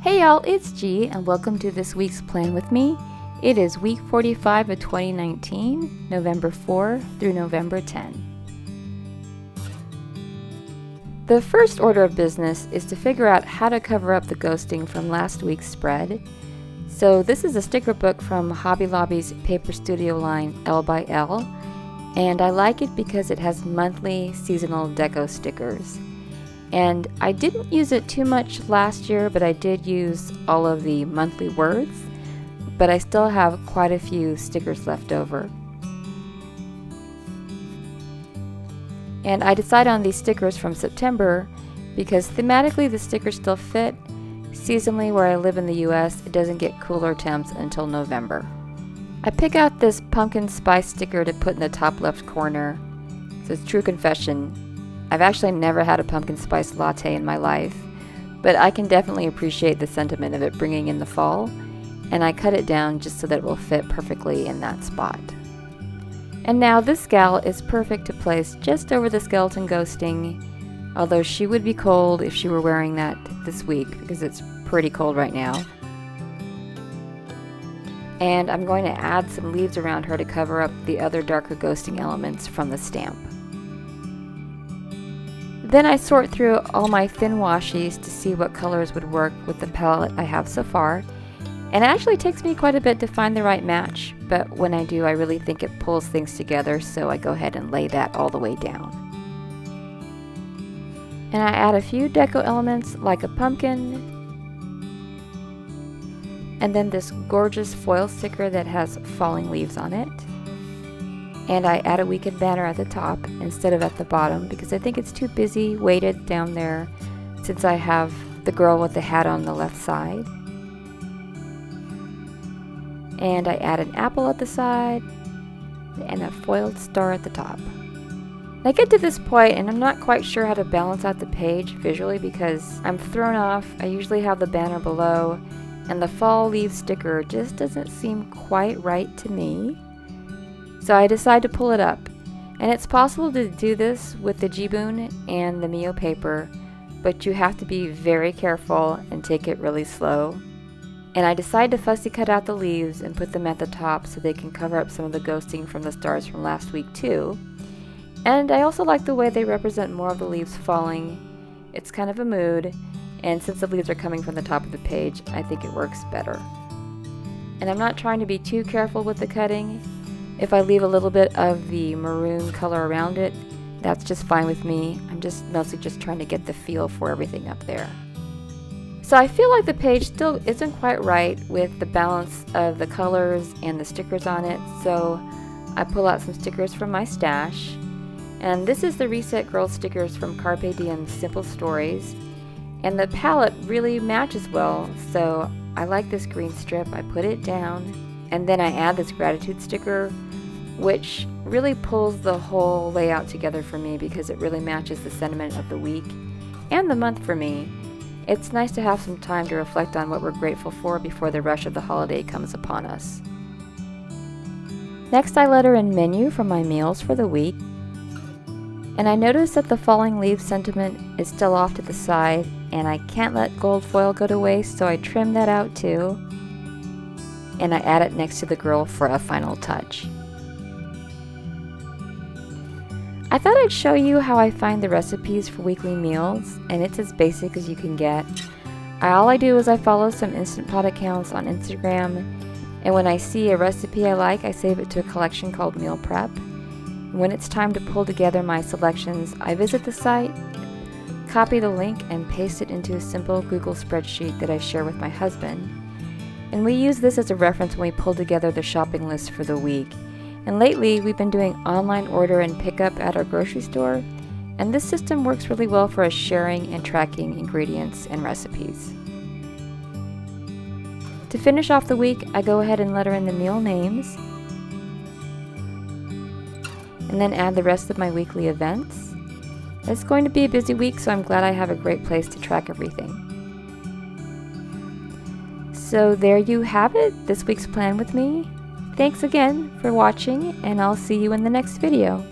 Hey y'all, it's G and welcome to this week's Plan With Me. It is week 45 of 2019, November 4 through November 10. The first order of business is to figure out how to cover up the ghosting from last week's spread. So this is a sticker book from Hobby Lobby's paper studio line Elle by Elle, and I like it because it has monthly seasonal deco stickers. And I didn't use it too much last year, but I did use all of the monthly words, but I still have quite a few stickers left over. And I decided on these stickers from September because thematically the stickers still fit. Seasonally, where I live in the US, it doesn't get cooler temps until November. I pick out this pumpkin spice sticker to put in the top left corner. It says, "True confession, I've actually never had a pumpkin spice latte in my life, but I can definitely appreciate the sentiment of it bringing in the fall, and I cut it down just so that it will fit perfectly in that spot." And now this gal is perfect to place just over the skeleton ghosting, although she would be cold if she were wearing that this week because it's pretty cold right now. And I'm going to add some leaves around her to cover up the other darker ghosting elements from the stamp. Then I sort through all my thin washies to see what colors would work with the palette I have so far. And it actually takes me quite a bit to find the right match, but when I do, I really think it pulls things together, so I go ahead and lay that all the way down. And I add a few deco elements like a pumpkin, and then this gorgeous foil sticker that has falling leaves on it. And I add a weekend banner at the top instead of at the bottom because I think it's too busy weighted down there since I have the girl with the hat on the left side. And I add an apple at the side and a foiled star at the top. I get to this point and I'm not quite sure how to balance out the page visually because I'm thrown off. I usually have the banner below and the fall leaf sticker just doesn't seem quite right to me. So I decide to pull it up, and it's possible to do this with the Jibun and the Mio paper, but you have to be very careful and take it really slow. And I decide to fussy cut out the leaves and put them at the top so they can cover up some of the ghosting from the stars from last week too. And I also like the way they represent more of the leaves falling. It's kind of a mood, and since the leaves are coming from the top of the page, I think it works better. And I'm not trying to be too careful with the cutting. If I leave a little bit of the maroon color around it, that's just fine with me. I'm just mostly just trying to get the feel for everything up there. So I feel like the page still isn't quite right with the balance of the colors and the stickers on it, so I pull out some stickers from my stash. And this is the Reset Girl stickers from Carpe Diem's Simple Stories. And the palette really matches well, so I like this green strip. I put it down, and then I add this gratitude sticker, which really pulls the whole layout together for me because it really matches the sentiment of the week and the month for me. It's nice to have some time to reflect on what we're grateful for before the rush of the holiday comes upon us. Next, I letter in menu for my meals for the week. And I notice that the falling leaves sentiment is still off to the side, and I can't let gold foil go to waste, so I trim that out too. And I add it next to the girl for a final touch. I thought I'd show you how I find the recipes for weekly meals, and it's as basic as you can get. All I do is I follow some Instant Pot accounts on Instagram, and when I see a recipe I like, I save it to a collection called Meal Prep. When it's time to pull together my selections, I visit the site, copy the link, and paste it into a simple Google spreadsheet that I share with my husband. And we use this as a reference when we pull together the shopping list for the week. And lately, we've been doing online order and pickup at our grocery store, and this system works really well for us sharing and tracking ingredients and recipes. To finish off the week, I go ahead and letter in the meal names, and then add the rest of my weekly events. It's going to be a busy week, so I'm glad I have a great place to track everything. So there you have it, this week's plan with me. Thanks again for watching, and I'll see you in the next video.